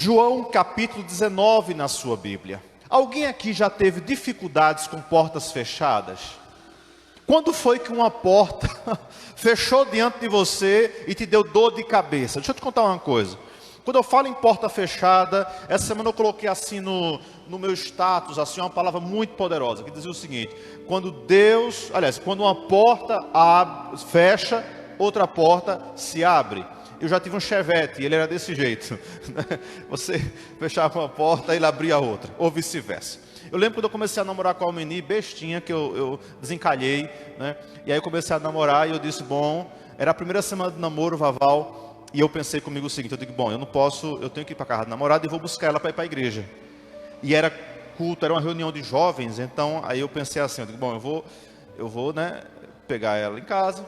João capítulo 19 na sua Bíblia. Alguém aqui já teve dificuldades com portas fechadas? Quando foi que uma porta fechou diante de você e te deu dor de cabeça? Deixa eu te contar uma coisa. Quando eu falo em porta fechada, essa semana eu coloquei assim no meu status, assim, uma palavra muito poderosa, que dizia o seguinte: quando uma porta fecha, outra porta se abre. Eu já tive um Chevette e ele era desse jeito. Você fechava uma porta e ele abria outra, ou vice-versa. Eu lembro quando eu comecei a namorar com a Almeni, bestinha, que eu desencalhei, né? E aí eu comecei a namorar e eu disse, era a primeira semana de namoro, Vaval, e eu pensei comigo o seguinte, eu digo, eu tenho que ir para a casa da namorada e vou buscar ela para ir para a igreja. E era culto, era uma reunião de jovens, então aí eu pensei assim, eu digo, eu vou, né, pegar ela em casa.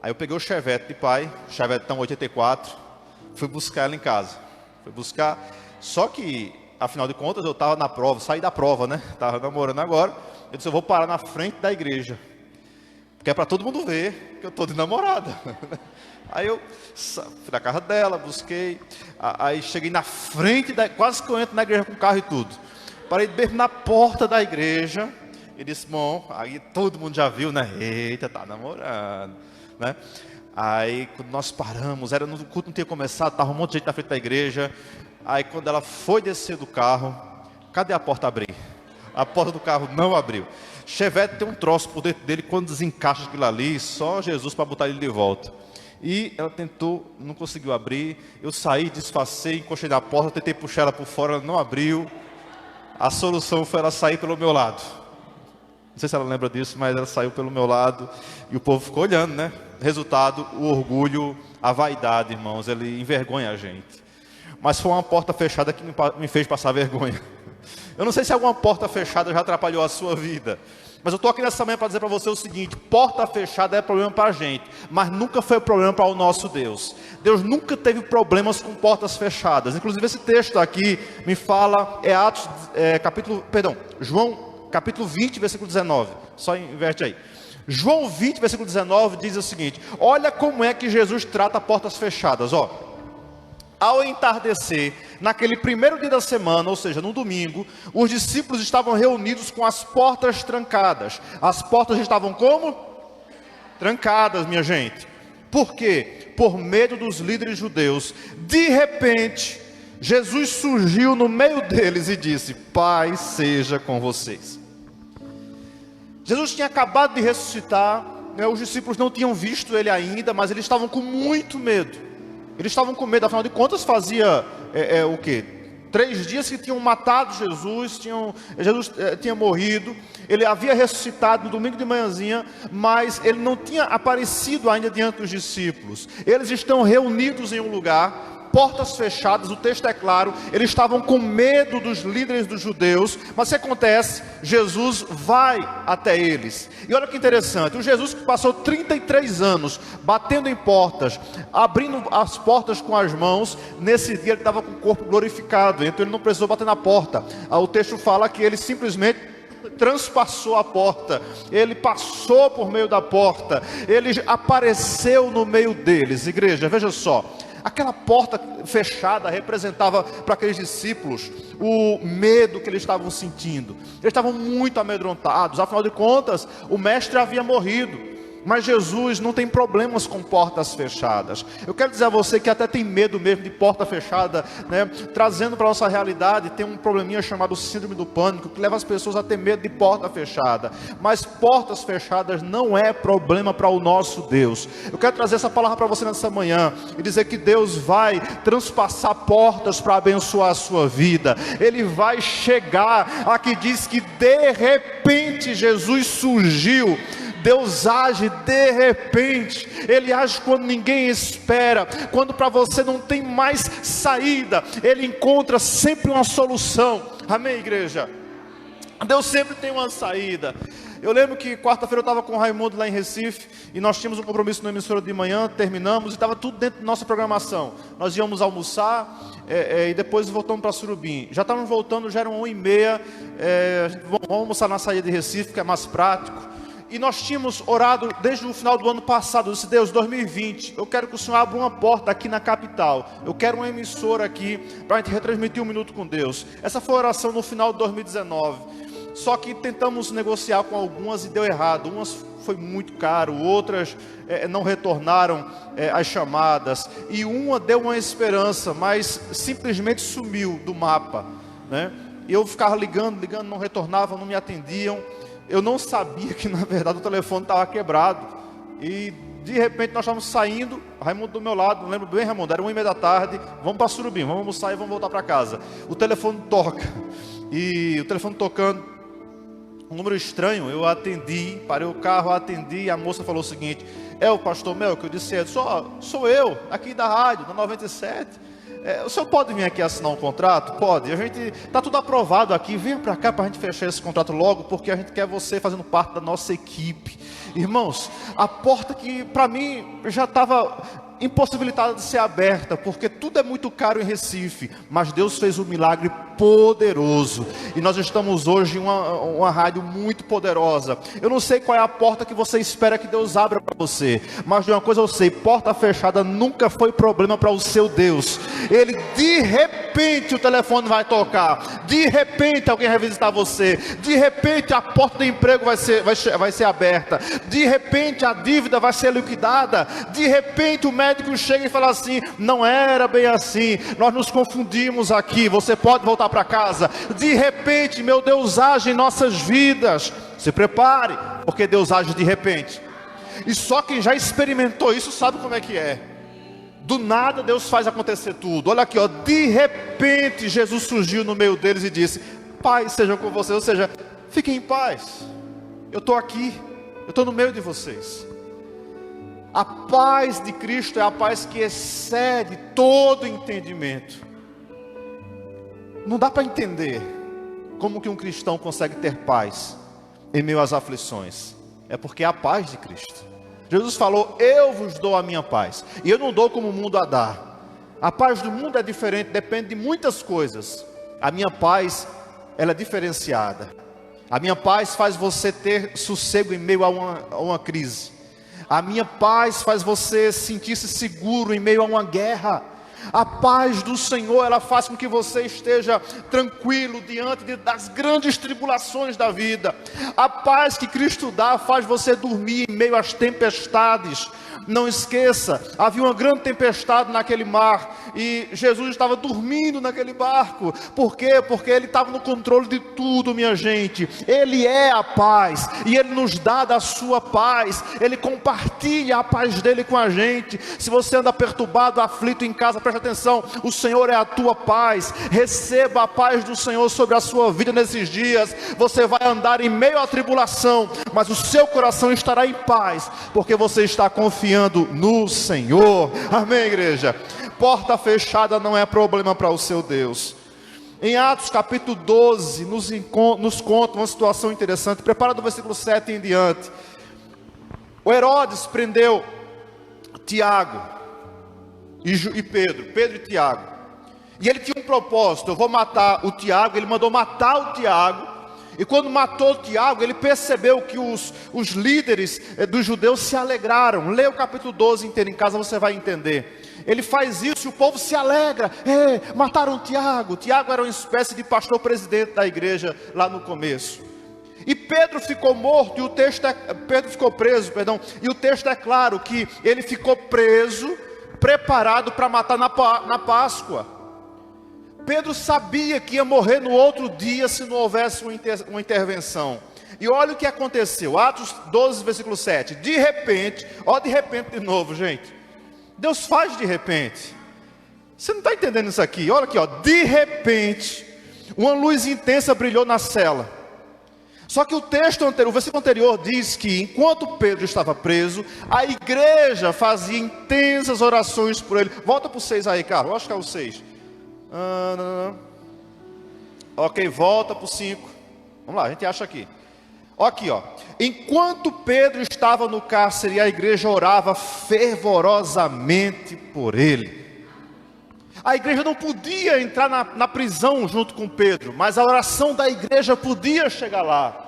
Aí eu peguei o Chevette de pai, Chevetão 84, fui buscar ela em casa. Só que, afinal de contas, eu estava na prova, saí da prova, né? Estava namorando agora. Eu disse, eu vou parar na frente da igreja. Porque é para todo mundo ver que eu estou de namorada. Aí eu fui na casa dela, busquei. Aí cheguei na frente, quase que eu entro na igreja com o carro e tudo. Parei mesmo na porta da igreja. E disse, aí todo mundo já viu, né? Eita, tá namorando. Né? Aí quando nós paramos, o culto não tinha começado, estava um monte de gente na frente da igreja. Aí quando ela foi descer do carro, cadê a porta abrir? A porta do carro não abriu. Chevette tem um troço por dentro dele, quando desencaixa aquilo ali, só Jesus para botar ele de volta. E ela tentou, não conseguiu abrir. Eu saí, disfarcei, encostei na porta, tentei puxar ela por fora, ela não abriu. A solução foi ela sair pelo meu lado. Não sei se ela lembra disso, mas ela saiu pelo meu lado e o povo ficou olhando, né? Resultado, o orgulho, a vaidade, irmãos, ele envergonha a gente. Mas foi uma porta fechada que me fez passar vergonha. Eu não sei se alguma porta fechada já atrapalhou a sua vida. Mas eu estou aqui nessa manhã para dizer para você o seguinte: porta fechada é problema para a gente, mas nunca foi problema para o nosso Deus. Deus nunca teve problemas com portas fechadas. Inclusive esse texto aqui me fala, João capítulo 20, versículo 19. Só inverte aí. João 20, versículo 19 diz o seguinte: olha como é que Jesus trata portas fechadas, Ao entardecer, naquele primeiro dia da semana, ou seja, no domingo, os discípulos estavam reunidos com as portas trancadas. As portas estavam como? Trancadas, minha gente. Por quê? Por medo dos líderes judeus. De repente, Jesus surgiu no meio deles e disse: paz seja com vocês. Jesus tinha acabado de ressuscitar, né? Os discípulos não tinham visto ele ainda, mas eles estavam com muito medo. Eles estavam com medo, afinal de contas fazia 3 dias que tinham matado Jesus, Jesus tinha morrido, ele havia ressuscitado no domingo de manhãzinha, mas ele não tinha aparecido ainda diante dos discípulos. Eles estão reunidos em um lugar, portas fechadas, o texto é claro, eles estavam com medo dos líderes dos judeus, mas o que acontece? Jesus vai até eles. E olha que interessante, o Jesus que passou 33 anos batendo em portas, abrindo as portas com as mãos, nesse dia ele estava com o corpo glorificado, então ele não precisou bater na porta. O texto fala que ele simplesmente transpassou a porta, ele passou por meio da porta, ele apareceu no meio deles. Igreja, veja só, aquela porta fechada representava para aqueles discípulos o medo que eles estavam sentindo. Eles estavam muito amedrontados, afinal de contas, o mestre havia morrido. Mas Jesus não tem problemas com portas fechadas. Eu quero dizer a você que até tem medo mesmo de porta fechada, né? Trazendo para a nossa realidade, tem um probleminha chamado síndrome do pânico, que leva as pessoas a ter medo de porta fechada. Mas portas fechadas não é problema para o nosso Deus. Eu quero trazer essa palavra para você nessa manhã e dizer que Deus vai transpassar portas para abençoar a sua vida. Ele vai chegar. Aqui diz que de repente Jesus surgiu. Deus age de repente, Ele age quando ninguém espera, quando para você não tem mais saída, Ele encontra sempre uma solução. Amém, igreja? Deus sempre tem uma saída. Eu lembro que quarta-feira eu estava com o Raimundo lá em Recife, e nós tínhamos um compromisso na emissora de manhã, terminamos, e estava tudo dentro da nossa programação. Nós íamos almoçar, e depois voltamos para Surubim. Já estávamos voltando, já eram 1h30, vamos almoçar na saída de Recife, que é mais prático. E nós tínhamos orado desde o final do ano passado. Eu disse: Deus, 2020, eu quero que o Senhor abra uma porta aqui na capital. Eu quero uma emissora aqui para a gente retransmitir 1 Minuto com Deus. Essa foi a oração no final de 2019. Só que tentamos negociar com algumas e deu errado. Umas foi muito caro, outras não retornaram as chamadas. E uma deu uma esperança, mas simplesmente sumiu do mapa, né? E eu ficava ligando, não retornavam, não me atendiam. Eu não sabia que na verdade o telefone estava quebrado. E de repente nós estávamos saindo, Raimundo do meu lado, não lembro bem, Raimundo, era 1h30 da tarde, vamos para Surubim, vamos almoçar e vamos voltar para casa. O telefone toca, e o telefone tocando, um número estranho, eu atendi, parei o carro, atendi, e a moça falou o seguinte: é o pastor Mel, que eu disse: sou eu, aqui da rádio, da 97. O senhor pode vir aqui assinar um contrato? Pode. A gente está tudo aprovado aqui. Venha para cá para a gente fechar esse contrato logo, porque a gente quer você fazendo parte da nossa equipe. Irmãos, a porta que para mim já estava impossibilitada de ser aberta, porque tudo é muito caro em Recife, mas Deus fez um milagre poderoso, e nós estamos hoje em uma rádio muito poderosa. Eu não sei qual é a porta que você espera que Deus abra para você, mas de uma coisa eu sei: porta fechada nunca foi problema para o seu Deus. Ele, de repente o telefone vai tocar, de repente alguém vai visitar você, de repente a porta do emprego vai ser aberta, de repente a dívida vai ser liquidada, de repente o médico chega e fala assim: não era bem assim, nós nos confundimos aqui, você pode voltar para casa. De repente, meu Deus age em nossas vidas. Se prepare, porque Deus age de repente. E só quem já experimentou isso sabe como é que é. Do nada Deus faz acontecer tudo. Olha aqui, ó, de repente Jesus surgiu no meio deles e disse: paz seja com vocês, ou seja, fiquem em paz, eu estou aqui, eu estou no meio de vocês. A paz de Cristo é a paz que excede todo entendimento. Não dá para entender como que um cristão consegue ter paz em meio às aflições. É porque é a paz de Cristo. Jesus falou: eu vos dou a minha paz, e eu não dou como o mundo a dá. A paz do mundo é diferente, depende de muitas coisas. A minha paz, ela é diferenciada. A minha paz faz você ter sossego em meio a uma crise. A minha paz faz você sentir-se seguro em meio a uma guerra. A paz do Senhor, ela faz com que você esteja tranquilo diante das grandes tribulações da vida. A paz que Cristo dá faz você dormir em meio às tempestades. Não esqueça, havia uma grande tempestade naquele mar, e Jesus estava dormindo naquele barco. Por quê? Porque Ele estava no controle de tudo, minha gente. Ele é a paz, e Ele nos dá da sua paz. Ele compartilha a paz dEle com a gente. Se você anda perturbado, aflito em casa, preste atenção: o Senhor é a tua paz. Receba a paz do Senhor sobre a sua vida nesses dias. Você vai andar em meio à tribulação, mas o seu coração estará em paz, porque você está confiando no Senhor. Amém, igreja? Porta fechada não é problema para o seu Deus. Em Atos capítulo 12 nos conta uma situação interessante. Prepara do versículo 7 em diante. O Herodes prendeu Tiago e Pedro e Tiago, e ele tinha um propósito: eu vou matar o Tiago. Ele mandou matar o Tiago. E quando matou o Tiago, ele percebeu que os líderes dos judeus se alegraram. Leia o capítulo 12 inteiro em casa, você vai entender. Ele faz isso e o povo se alegra. Mataram o Tiago. Tiago era uma espécie de pastor presidente da igreja lá no começo. E Pedro ficou morto, Pedro ficou preso, e o texto é claro que ele ficou preso, preparado para matar na Páscoa. Pedro sabia que ia morrer no outro dia se não houvesse uma intervenção. E olha o que aconteceu. Atos 12, versículo 7. De repente, de repente de novo, gente. Deus faz de repente. Você não está entendendo isso aqui? Olha aqui, de repente, uma luz intensa brilhou na cela. Só que o versículo anterior diz que enquanto Pedro estava preso, a igreja fazia intensas orações por ele. Volta para o 6 aí, Carlos. Acho que é o 6. Ok, volta para o 5. Vamos lá, a gente acha aqui. Aqui, enquanto Pedro estava no cárcere, a igreja orava fervorosamente por ele. A igreja não podia entrar na prisão junto com Pedro, mas a oração da igreja podia chegar lá.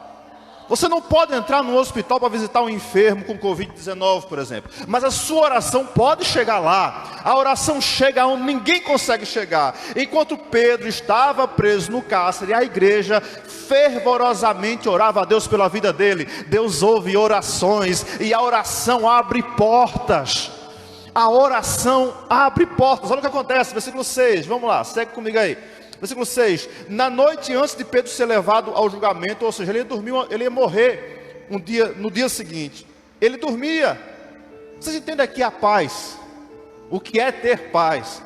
Você não pode entrar no hospital para visitar um enfermo com Covid-19, por exemplo. Mas a sua oração pode chegar lá. A oração chega onde ninguém consegue chegar. Enquanto Pedro estava preso no cárcere, a igreja fervorosamente orava a Deus pela vida dele. Deus ouve orações e a oração abre portas. A oração abre portas. Olha o que acontece, versículo 6. Vamos lá, segue comigo aí. Versículo 6, na noite antes de Pedro ser levado ao julgamento, ou seja, ele ia morrer no dia seguinte, ele dormia. Vocês entendem aqui a paz, o que é ter paz?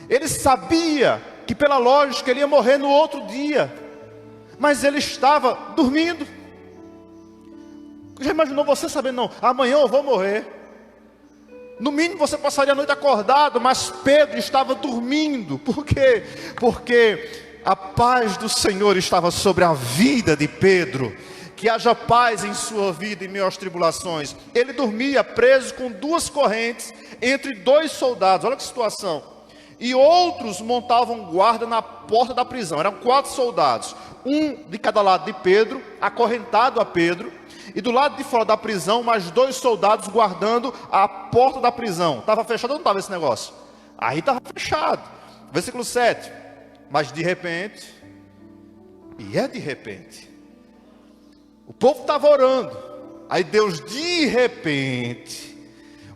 Ele sabia que pela lógica ele ia morrer no outro dia, mas ele estava dormindo. Já imaginou você sabendo, não, amanhã eu vou morrer? No mínimo você passaria a noite acordado, mas Pedro estava dormindo. Por quê? Porque a paz do Senhor estava sobre a vida de Pedro. Que haja paz em sua vida em meio às tribulações. Ele dormia preso com 2 correntes entre 2 soldados. Olha que situação. E outros montavam guarda na porta da prisão. Eram 4 soldados, um de cada lado de Pedro, acorrentado a Pedro. E do lado de fora da prisão, mais 2 soldados guardando a porta da prisão. Estava fechado ou não estava esse negócio? Aí estava fechado. Versículo 7. Mas de repente, o povo estava orando. Aí Deus, de repente,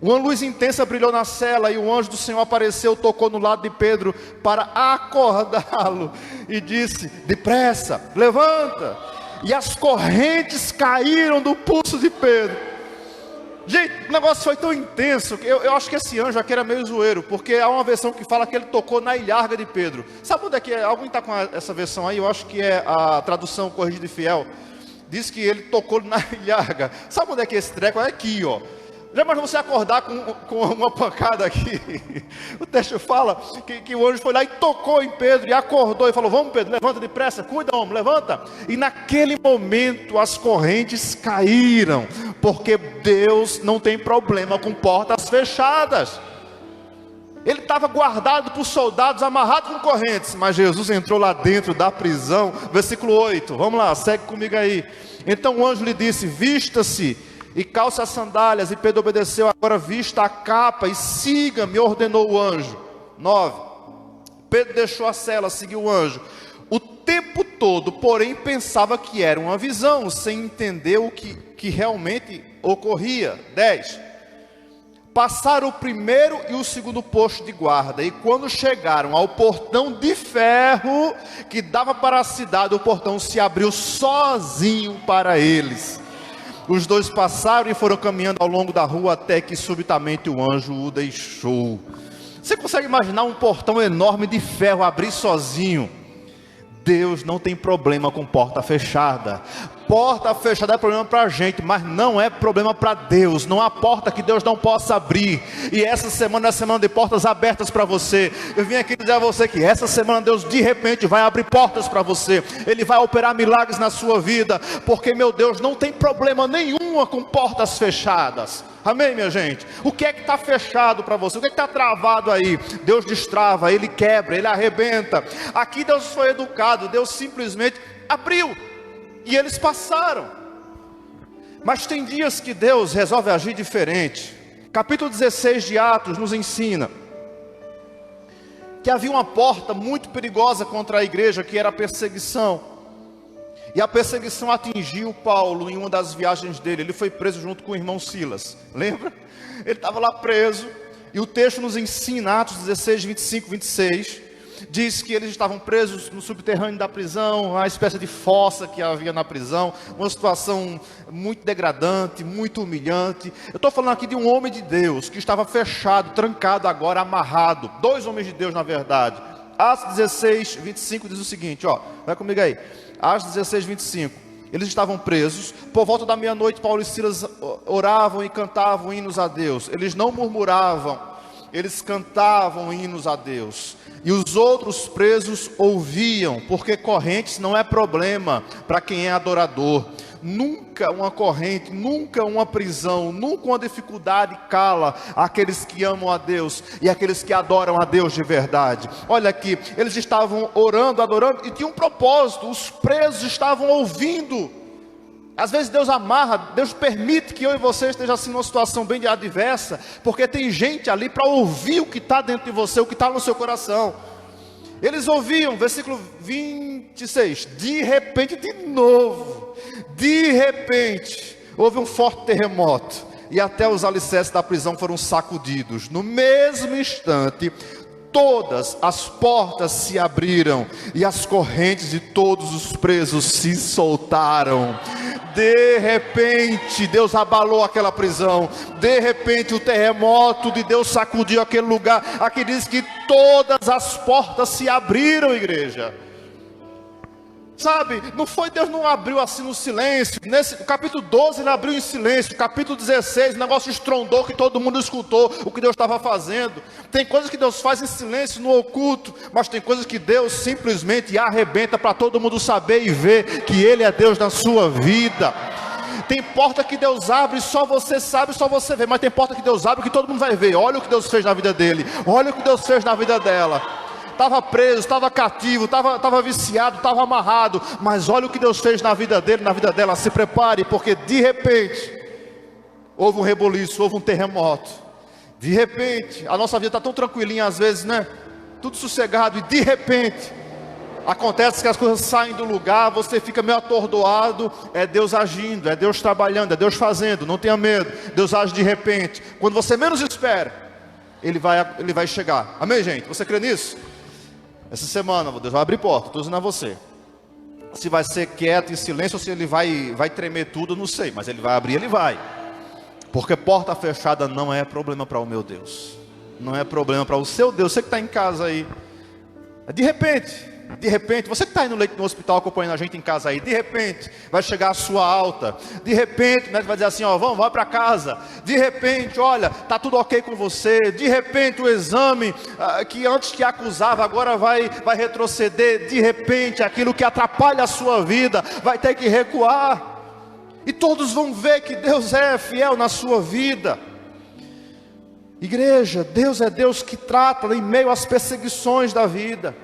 uma luz intensa brilhou na cela e o anjo do Senhor apareceu, tocou no lado de Pedro para acordá-lo. E disse, depressa, levanta. E as correntes caíram do pulso de Pedro. Gente, o negócio foi tão intenso que eu acho que esse anjo aqui era meio zoeiro, porque há uma versão que fala que ele tocou na ilharga de Pedro. Sabe onde é que é? Alguém está com essa versão aí? Eu acho que é a tradução Corrigida e Fiel. Diz que ele tocou na ilharga. Sabe onde é que é esse treco? É aqui, ó. Já imaginou você acordar com uma pancada aqui? O texto fala que o anjo foi lá e tocou em Pedro e acordou e falou, vamos Pedro, levanta depressa, cuida homem, levanta. E naquele momento as correntes caíram, porque Deus não tem problema com portas fechadas. Ele estava guardado por soldados, amarrado com correntes, mas Jesus entrou lá dentro da prisão. Versículo 8, vamos lá, segue comigo aí. Então o anjo lhe disse, vista-se e calça as sandálias. E Pedro obedeceu. Agora vista a capa e siga-me, ordenou o anjo. 9. Pedro deixou a cela, seguiu o anjo. O tempo todo, porém, pensava que era uma visão, sem entender o que realmente ocorria. 10. Passaram o primeiro e o segundo posto de guarda, e quando chegaram ao portão de ferro que dava para a cidade, o portão se abriu sozinho para eles. Os 2 passaram e foram caminhando ao longo da rua, até que subitamente o anjo o deixou. Você consegue imaginar um portão enorme de ferro abrir sozinho? Deus não tem problema com porta fechada. Porta fechada é problema para a gente, mas não é problema para Deus. Não há porta que Deus não possa abrir. E essa semana é a semana de portas abertas para você. Eu vim aqui dizer a você que essa semana Deus de repente vai abrir portas para você. Ele vai operar milagres na sua vida, porque meu Deus não tem problema nenhuma com portas fechadas. Amém, minha gente? O que é que está fechado para você? O que é que está travado aí? Deus destrava, Ele quebra, Ele arrebenta. Aqui Deus foi educado, Deus simplesmente abriu. E eles passaram. Mas tem dias que Deus resolve agir diferente. Capítulo 16 de Atos nos ensina que havia uma porta muito perigosa contra a igreja, que era a perseguição. E a perseguição atingiu Paulo em uma das viagens dele. Ele foi preso junto com o irmão Silas. Lembra? Ele estava lá preso. E o texto nos ensina, Atos 16, 25, 26. Diz que eles estavam presos no subterrâneo da prisão, uma espécie de fossa que havia na prisão, uma situação muito degradante, muito humilhante. Eu estou falando aqui de um homem de Deus que estava fechado, trancado agora, amarrado. 2 homens de Deus na verdade. Atos 16, 25 diz o seguinte, ó, vai comigo aí. Atos 16, 25. Eles estavam presos. Por volta da meia-noite, Paulo e Silas oravam e cantavam hinos a Deus. Eles não murmuravam, eles cantavam hinos a Deus. E os outros presos ouviam, porque correntes não é problema para quem é adorador. Nunca uma corrente, nunca uma prisão, nunca uma dificuldade cala aqueles que amam a Deus e aqueles que adoram a Deus de verdade. Olha aqui, eles estavam orando, adorando e tinha um propósito. Os presos estavam ouvindo. Às vezes Deus amarra, Deus permite que eu e você esteja assim numa situação bem adversa, porque tem gente ali para ouvir o que está dentro de você, o que está no seu coração. Eles ouviam, versículo 26, de repente, de novo, de repente, houve um forte terremoto, e até os alicerces da prisão foram sacudidos. No mesmo instante, todas as portas se abriram, e as correntes de todos os presos se soltaram. De repente, Deus abalou aquela prisão. De repente, o terremoto de Deus sacudiu aquele lugar. Aqui diz que todas as portas se abriram, igreja. Sabe, não foi Deus não abriu assim no silêncio. No capítulo 12 ele abriu em silêncio. Capítulo 16 o negócio estrondou que todo mundo escutou o que Deus estava fazendo. Tem coisas que Deus faz em silêncio, no oculto, mas tem coisas que Deus simplesmente arrebenta para todo mundo saber e ver que Ele é Deus na sua vida. Tem porta que Deus abre, só você sabe, só você vê. Mas tem porta que Deus abre que todo mundo vai ver. Olha o que Deus fez na vida dele, olha o que Deus fez na vida dela. Estava preso, estava cativo, estava viciado, estava amarrado, mas olha o que Deus fez na vida dele, na vida dela. Se prepare, porque de repente houve um reboliço, houve um terremoto. De repente, a nossa vida está tão tranquilinha às vezes, né? Tudo sossegado, e de repente acontece que as coisas saem do lugar, você fica meio atordoado. É Deus agindo, é Deus trabalhando, é Deus fazendo. Não tenha medo, Deus age de repente. Quando você menos espera, Ele vai chegar. Amém, gente? Você crê nisso? Essa semana Deus vai abrir porta, estou dizendo a você. Se vai ser quieto, em silêncio, ou se Ele vai tremer tudo, eu não sei. Mas Ele vai abrir, Ele vai. Porque porta fechada não é problema para o meu Deus. Não é problema para o seu Deus. Você que está em casa aí, de repente, você que está aí no leito do hospital acompanhando a gente em casa aí, de repente vai chegar a sua alta. De repente, né, vai dizer assim, ó, vai para casa. De repente, olha, está tudo ok com você. De repente o exame que antes te acusava agora vai retroceder. De repente aquilo que atrapalha a sua vida vai ter que recuar. E todos vão ver que Deus é fiel na sua vida. Igreja, Deus é Deus que trata em meio às perseguições da vida.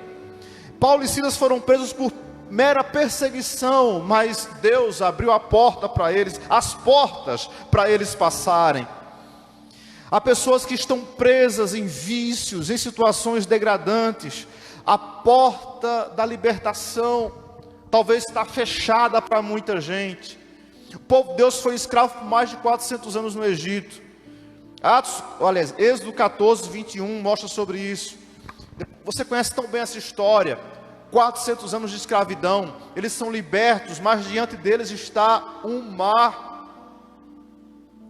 Paulo e Silas foram presos por mera perseguição, mas Deus abriu a porta para eles, as portas para eles passarem. Há pessoas que estão presas em vícios, em situações degradantes. A porta da libertação talvez está fechada para muita gente. O povo de Deus foi escravo por mais de 400 anos no Egito. Êxodo 14, 21 mostra sobre isso. Você conhece tão bem essa história. 400 anos de escravidão. Eles são libertos, mas diante deles está um mar.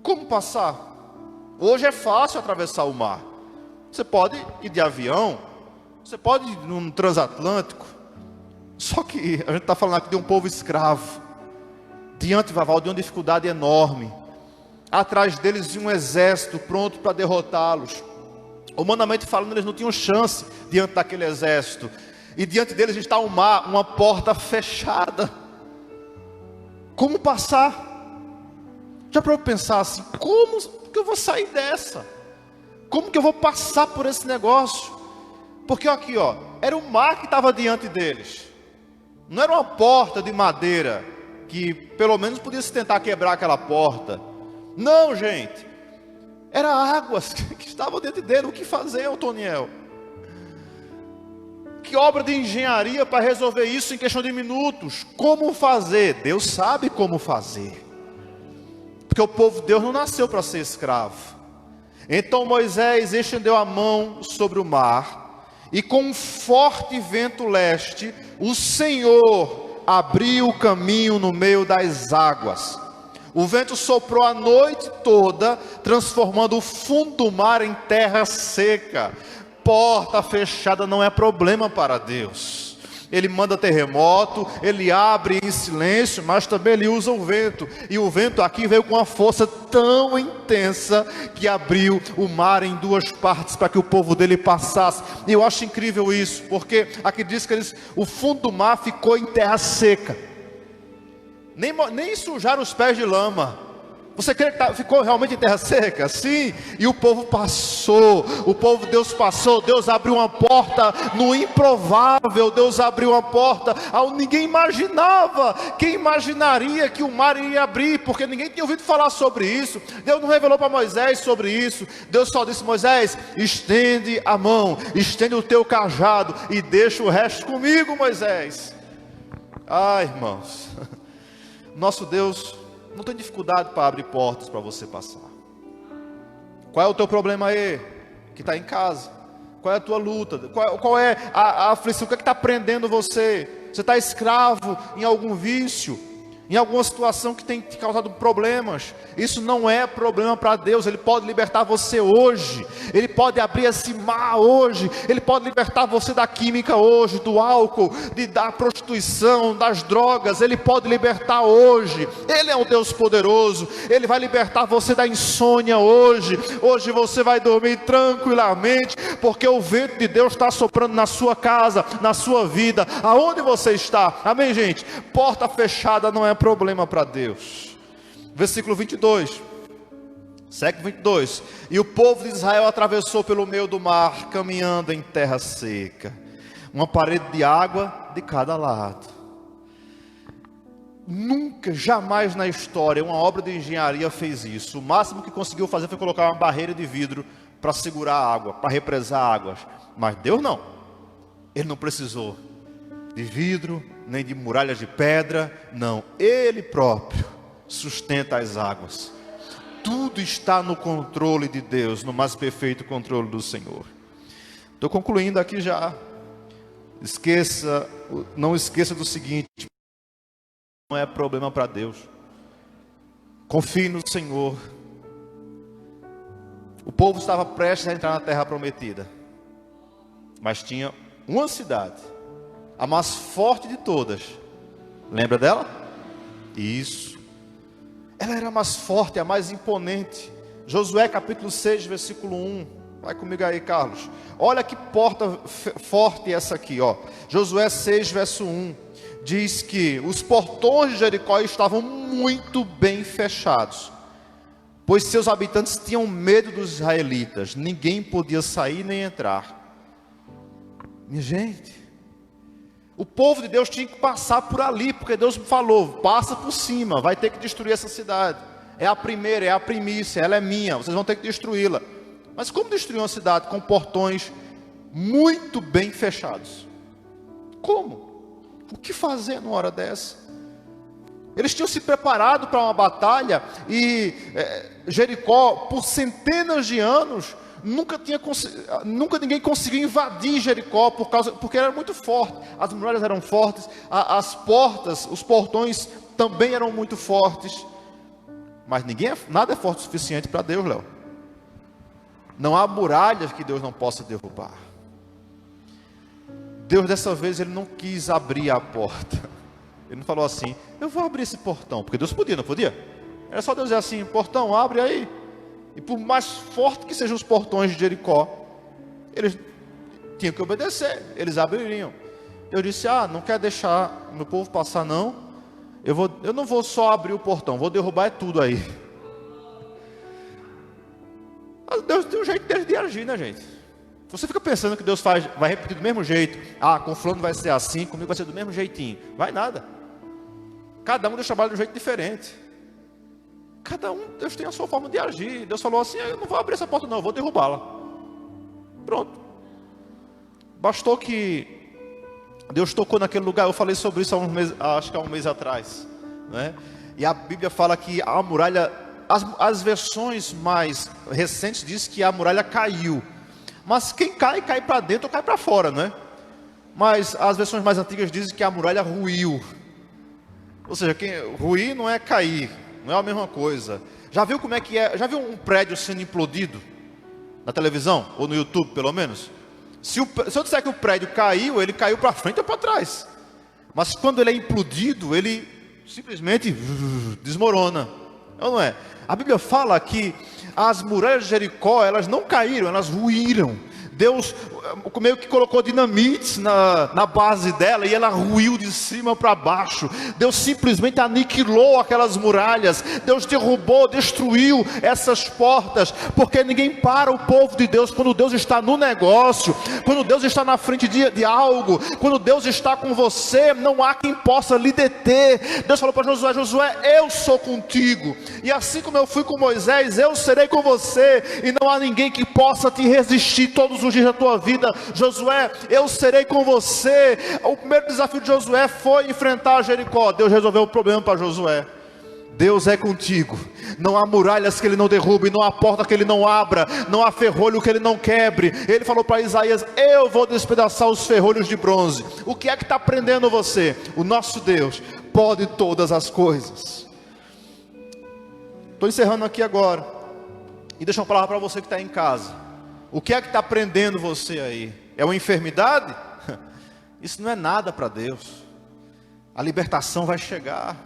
Como passar? Hoje é fácil atravessar o mar. Você pode ir de avião, você pode ir num transatlântico. Só que a gente está falando aqui de um povo escravo, diante de uma dificuldade enorme. Atrás deles um exército pronto para derrotá-los. Humanamente falando, eles não tinham chance diante daquele exército. E diante deles está um mar, uma porta fechada. Como passar? Já para eu pensar assim, como que eu vou sair dessa? Como que eu vou passar por esse negócio? Porque aqui, ó, era o mar que estava diante deles. Não era uma porta de madeira que pelo menos podia se tentar quebrar aquela porta. Não, gente. Era águas que estavam dentro dele. O que fazer, Otoniel? Que obra de engenharia para resolver isso em questão de minutos? Como fazer? Deus sabe como fazer. Porque o povo de Deus não nasceu para ser escravo. Então Moisés estendeu a mão sobre o mar, e com um forte vento leste, o Senhor abriu o caminho no meio das águas. O vento soprou a noite toda, transformando o fundo do mar em terra seca. Porta fechada não é problema para Deus. Ele manda terremoto, Ele abre em silêncio, mas também Ele usa o vento. E o vento aqui veio com uma força tão intensa que abriu o mar em duas partes para que o povo dele passasse. E eu acho incrível isso, porque aqui diz que o fundo do mar ficou em terra seca. Nem sujaram os pés de lama. Você crê que ficou realmente em terra seca? Sim. E o povo passou. Deus passou. Deus abriu uma porta no improvável. Deus abriu uma porta onde ninguém imaginava. Quem imaginaria que o mar iria abrir? Porque ninguém tinha ouvido falar sobre isso. Deus não revelou para Moisés sobre isso. Deus só disse: Moisés, estende a mão, estende o teu cajado e deixa o resto comigo, Moisés. Ai, irmãos, nosso Deus não tem dificuldade para abrir portas para você passar. Qual é o teu problema aí? Que está em casa. Qual é a tua luta? Qual é a aflição? O que é que está prendendo você? Você está escravo em algum vício? Em alguma situação que tem te causado problemas? Isso não é problema para Deus. Ele pode libertar você hoje. Ele pode abrir esse mar hoje. Ele pode libertar você da química hoje, do álcool, da prostituição, das drogas. Ele pode libertar hoje. Ele é um Deus poderoso. Ele vai libertar você da insônia hoje. Hoje você vai dormir tranquilamente, porque o vento de Deus está soprando na sua casa, na sua vida, aonde você está. Amém, gente? Porta fechada não é problema para Deus. Versículo 22, século 22. E o povo de Israel atravessou pelo meio do mar, caminhando em terra seca, uma parede de água de cada lado. Nunca, jamais na história uma obra de engenharia fez isso. O máximo que conseguiu fazer foi colocar uma barreira de vidro para segurar a água, para represar águas. Mas Deus não. Ele não precisou de vidro, nem de muralhas de pedra. Não, Ele próprio sustenta as águas. Tudo está no controle de Deus, no mais perfeito controle do Senhor. Estou concluindo aqui já. Não esqueça do seguinte: não é problema para Deus. Confie no Senhor. O povo estava prestes a entrar na terra prometida, mas tinha uma cidade, a mais forte de todas. Lembra dela? Isso. Ela era a mais forte, a mais imponente. Josué capítulo 6, versículo 1. Vai comigo aí, Carlos. Olha que porta forte essa aqui, ó. Josué 6, verso 1. Diz que os portões de Jericó estavam muito bem fechados, pois seus habitantes tinham medo dos israelitas. Ninguém podia sair nem entrar. Minha gente, o povo de Deus tinha que passar por ali, porque Deus falou: passa por cima, vai ter que destruir essa cidade. É a primeira, é a primícia, ela é minha, vocês vão ter que destruí-la. Mas como destruir uma cidade com portões muito bem fechados? Como? O que fazer numa hora dessa? Eles tinham se preparado para uma batalha, e Jericó, por centenas de anos, nunca ninguém conseguiu invadir Jericó, porque era muito forte. As muralhas eram fortes, as portas, os portões também eram muito fortes. Mas nada é forte o suficiente para Deus, Léo. Não há muralhas que Deus não possa derrubar. Deus dessa vez ele não quis abrir a porta. Ele não falou assim: eu vou abrir esse portão, porque Deus podia, não podia? Era só Deus dizer assim: portão, abre aí. E por mais forte que sejam os portões de Jericó, eles tinham que obedecer, eles abririam. Eu disse: não quer deixar meu povo passar não? Eu não vou só abrir o portão, vou derrubar tudo aí. Deus tem um jeito dele de agir, né, gente? Você fica pensando que Deus vai repetir do mesmo jeito. Com fulano vai ser assim, comigo vai ser do mesmo jeitinho. Vai nada. Cada um Deus trabalha de um jeito diferente. Cada um, Deus tem a sua forma de agir. Deus falou assim: eu não vou abrir essa porta não, eu vou derrubá-la. Pronto. Bastou que Deus tocou naquele lugar. Eu falei sobre isso acho que há um mês atrás, né? E a Bíblia fala que a muralha, as versões mais recentes dizem que a muralha caiu. Mas quem cai para dentro ou cai para fora, né? Mas as versões mais antigas dizem que a muralha ruiu. Ou seja, ruir não é cair, não é a mesma coisa. Já viu como é que é? Já viu um prédio sendo implodido na televisão ou no YouTube, pelo menos? Se eu disser que o prédio caiu, ele caiu para frente ou para trás. Mas quando ele é implodido, ele simplesmente desmorona. Não é? A Bíblia fala que as muralhas de Jericó, elas não caíram, elas ruíram. Deus meio que colocou dinamites na base dela, e ela ruiu de cima para baixo. Deus simplesmente aniquilou aquelas muralhas. Deus derrubou, destruiu essas portas, porque ninguém para o povo de Deus quando Deus está no negócio, quando Deus está na frente de algo, quando Deus está com você, não há quem possa lhe deter. Deus falou para Josué: Josué, eu sou contigo, e assim como eu fui com Moisés, eu serei com você, e não há ninguém que possa te resistir todos os dias da tua vida. Josué, eu serei com você. O primeiro desafio de Josué foi enfrentar Jericó. Deus resolveu o problema para Josué. Deus é contigo. Não há muralhas que Ele não derrube, não há porta que Ele não abra, não há ferrolho que Ele não quebre. Ele falou para Isaías: eu vou despedaçar os ferrolhos de bronze. O que é que está prendendo você? O nosso Deus pode todas as coisas. Estou encerrando aqui agora, e deixa uma palavra para você que está em casa. O que é que está prendendo você aí? É uma enfermidade? Isso não é nada para Deus. A libertação vai chegar.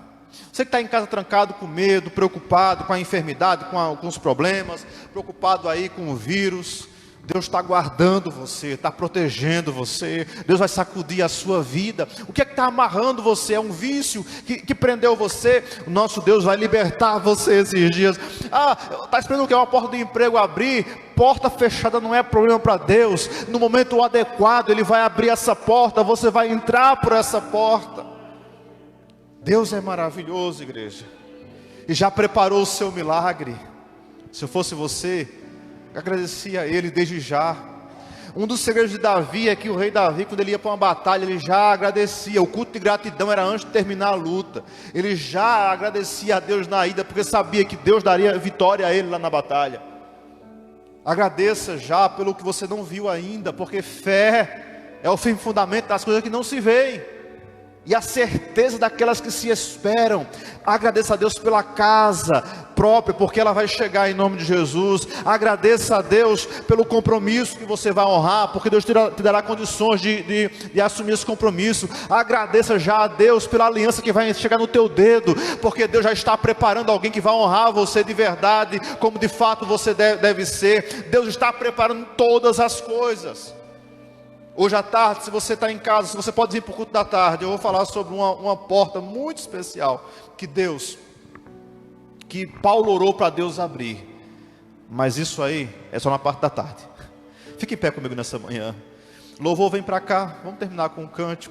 Você que está em casa trancado com medo, preocupado com a enfermidade, com os problemas, preocupado aí com o vírus, Deus está guardando você, está protegendo você. Deus vai sacudir a sua vida. O que é que está amarrando você? É um vício que prendeu você? O nosso Deus vai libertar você esses dias. Está esperando que uma porta de emprego abrir? Porta fechada não é problema para Deus. No momento adequado Ele vai abrir essa porta, você vai entrar por essa porta. Deus é maravilhoso, igreja, e já preparou o seu milagre. Se eu fosse você, agradecia a Ele desde já. Um dos segredos de Davi é que o rei Davi, quando ele ia para uma batalha, ele já agradecia. O culto de gratidão era antes de terminar a luta. Ele já agradecia a Deus na ida, porque sabia que Deus daria vitória a ele lá na batalha. Agradeça já pelo que você não viu ainda, porque fé é o firme fundamento das coisas que não se veem, e a certeza daquelas que se esperam. Agradeça a Deus pela casa própria, porque ela vai chegar em nome de Jesus. Agradeça a Deus pelo compromisso que você vai honrar, porque Deus te dará condições de assumir esse compromisso. Agradeça já a Deus pela aliança que vai chegar no teu dedo, porque Deus já está preparando alguém que vai honrar você de verdade, como de fato você deve ser. Deus está preparando todas as coisas. Hoje à tarde, se você está em casa, se você pode vir para o culto da tarde, eu vou falar sobre uma porta muito especial que Paulo orou para Deus abrir. Mas isso aí é só na parte da tarde. Fique em pé comigo nessa manhã. Louvor, vem para cá, vamos terminar com um cântico.